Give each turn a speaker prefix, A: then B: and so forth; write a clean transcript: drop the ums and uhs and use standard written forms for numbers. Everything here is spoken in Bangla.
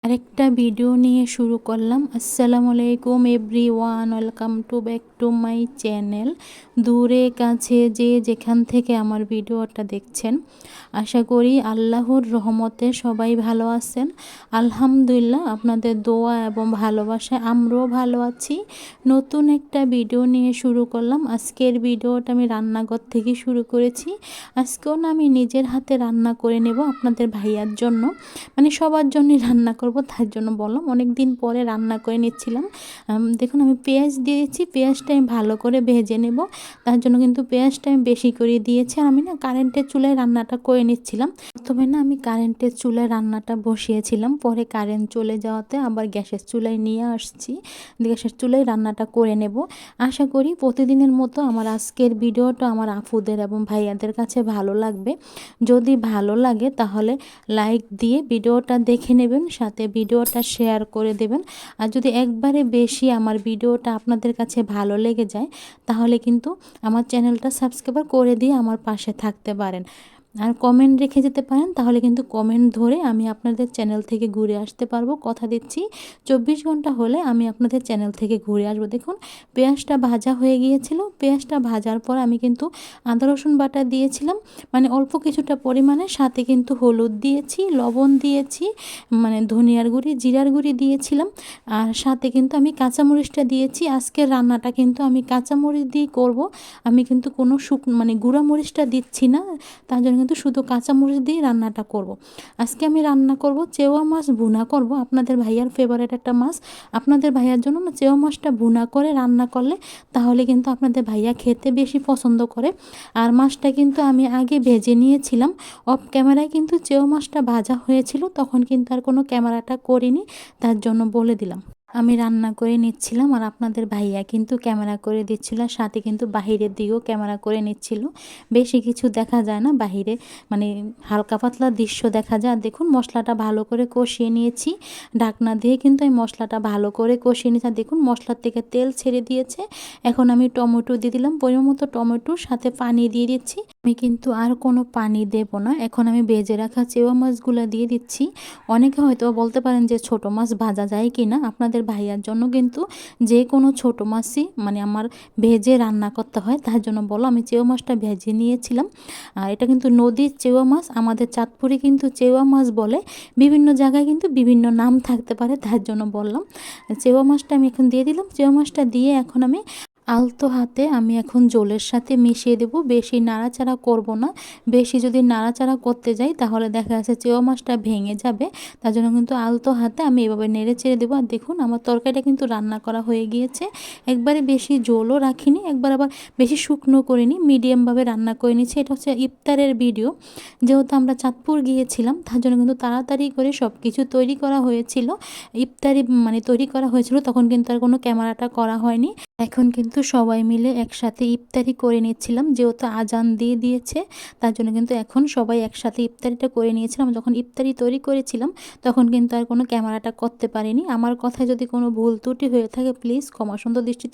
A: আরেকটা ভিডিও নিয়ে শুরু করলাম। আসসালামু আলাইকুম everyone, welcome to back to my channel. দূরে কাছে যে যেখান থেকে আমার ভিডিওটা দেখছেন, আশা করি আল্লাহর রহমতে সবাই ভালো আছেন। আলহামদুলিল্লাহ, আপনাদের দোয়া এবং ভালোবাসায় আমরাও ভালো আছি। নতুন একটা ভিডিও নিয়ে শুরু করলাম। আজকের ভিডিওটা আমি রান্নাঘর থেকে শুরু করেছি। আজকেও না আমি নিজের হাতে রান্না করে নেব আপনাদের ভাইয়ার জন্য, মানে সবার জন্যই রান্না করব, তার জন্য বললাম অনেক দিন পরে রান্না করে নিচ্ছিলাম। দেখুন আমি পেঁয়াজ দিয়ে দিচ্ছি, পেঁয়াজটা আমি ভালো করে ভেজে নেব, তার জন্য কিন্তু পেঁয়াজটা আমি বেশি করে দিয়েছি। আর আমি না কারেন্টের চুলায় রান্নাটা করে নিচ্ছিলাম। প্রথমে না আমি কারেন্টের চুলায় রান্নাটা বসিয়েছিলাম, পরে কারেন্ট চলে যাওয়াতে আবার গ্যাসের চুলায় নিয়ে আসছি, গ্যাসের চুলায় রান্নাটা করে নেব। আশা করি প্রতিদিনের মতো আমার আজকের ভিডিওটা আমার আপুদের এবং ভাইয়াদের কাছে ভালো লাগবে। যদি ভালো লাগে তাহলে লাইক দিয়ে ভিডিওটা দেখে নেবেন, সাথে ভিডিওটা শেয়ার করে দেবেন। আর যদি একবারে বেশি আমার ভিডিওটা আপনাদের কাছে ভালো লেগে যায় তাহলে কিন্তু আমার চ্যানেলটা সাবস্ক্রাইব করে দিয়ে আমার পাশে থাকতে পারেন। আর কমেন্ট রেখে যেতে পারেন, তাহলে কিন্তু কমেন্ট ধরে আমি আপনাদের চ্যানেল থেকে ঘুরে আসতে পারবো। কথা দিচ্ছি 24 ঘন্টা হলে আমি আপনাদের চ্যানেল থেকে ঘুরে আসবো। দেখুন পেঁয়াজটা ভাজা হয়ে গিয়েছিল, পেঁয়াজটা ভাজার পর আমি কিন্তু আদা রসুন বাটা দিয়েছিলাম, মানে অল্প কিছুটা পরিমাণে, সাথে কিন্তু হলুদ দিয়েছি, লবণ দিয়েছি, মানে ধনিয়ার গুঁড়ি জিরার গুঁড়ি দিয়েছিলাম, আর সাথে কিন্তু আমি কাঁচামরিচটা দিয়েছি। আজকের রান্নাটা কিন্তু আমি কাঁচামরিচ দিয়ে করব, আমি কিন্তু কোনো মানে গুঁড়া মরিচটা দিচ্ছি না, তার জন্য কিন্তু শুধু কাঁচামরিচ দিয়ে রান্নাটা করব। আজকে আমি রান্না করব চেওয়া মাছ ভুনা করব, আপনাদের ভাইয়ার ফেভারিট একটা মাছ। আপনাদের ভাইয়ার জন্য না চেওয়া মাছটা ভুনা করে রান্না করলে তাহলে কিন্তু আপনাদের ভাইয়া খেতে বেশি পছন্দ করে। আর মাছটা কিন্তু আমি আগে ভেজে নিয়েছিলাম, অফ ক্যামেরায় কিন্তু চেওয়া মাছটা ভাজা হয়েছিল, তখন কিন্তু আর কোনো ক্যামেরাটা করিনি, তার জন্য বলে দিলাম। আমি রান্না করে নিচ্ছিলাম আর আপনাদের ভাইয়া কিন্তু ক্যামেরা করে দিচ্ছিল, সাথে কিন্তু বাহিরের দিকেও ক্যামেরা করে নিচ্ছিল। বেশি কিছু দেখা যায় না বাহিরে, মানে হালকা পাতলা দৃশ্য দেখা যায়। আর দেখুন মশলাটা ভালো করে কষিয়ে নিয়েছি, ঢাকনা দিয়ে কিন্তু আমি মশলাটা ভালো করে কষিয়ে নিয়েছি। আর দেখুন মশলার থেকে তেল ছেড়ে দিয়েছে। এখন আমি টমেটো দিয়ে দিলাম, পরিমাণ মতো টমেটোর সাথে পানি দিয়ে দিচ্ছি। আমি কিন্তু আর কোনো পানি দেব না। এখন আমি ভেজে রাখা চেওয়া মাছগুলো দিয়ে দিচ্ছি। অনেকে হয়তো বলতে পারেন যে ছোট মাছ ভাজা যায় কি না, আপনাদের ভাইয়ার জন্য কিন্তু যে কোনো ছোট মাছই মানে আমার ভেজে রান্না করতে হয়, তার জন্য বলো আমি চেওয়া মাছটা ভেজে নিয়েছিলাম। আর এটা কিন্তু নদীর চেওয়া মাছ, আমাদের চাঁদপুরে কিন্তু চেওয়া মাছ বলে, বিভিন্ন জায়গায় কিন্তু বিভিন্ন নাম থাকতে পারে, তার জন্য বললাম। চেওয়া মাছটা আমি এখন দিয়ে দিলাম। চেওয়া মাছটা দিয়ে এখন আমি আলতো হাতে আমি এখন জলের সাথে মিশিয়ে দেব, বেশি নাড়াচাড়া করব না। বেশি যদি নাড়াচাড়া করতে যাই তাহলে দেখা যাচ্ছে চেওয়া মাছটা ভেঙে যাবে, তার জন্য কিন্তু আলতো হাতে আমি এভাবে নেড়ে চেড়ে দেবো। আর দেখুন আমার তরকারিটা কিন্তু রান্না করা হয়ে গিয়েছে। একবারে বেশি ঝোলও রাখিনি, একবার আবার বেশি শুকনো করিনি, মিডিয়ামভাবে রান্না করে নিচ্ছি। এটা হচ্ছে ইফতারের ভিডিও, যেহেতু আমরা চাঁদপুর গিয়েছিলাম তার জন্য কিন্তু তাড়াতাড়ি করে সব কিছু তৈরি করা হয়েছিল। ইফতারি মানে তৈরি করা হয়েছিল, তখন কিন্তু আর কোনো ক্যামেরাটা করা হয়নি। এখন কিন্তু সবাই মিলে একসাথে ইফতারি করে নিচ্ছিলাম, যেহেতু আজান দিয়ে দিয়েছে, তার জন্য কিন্তু এখন সবাই একসাথে ইফতারিটা করে নিয়েছিলাম। যখন ইফতারি তৈরি করেছিলাম তখন কিন্তু আর কোনো ক্যামেরাটা করতে পারিনি। আমার কথায় যদি কোনো ভুল ত্রুটি হয়ে থাকে প্লিজ ক্ষমা সুন্দর দৃষ্টিতে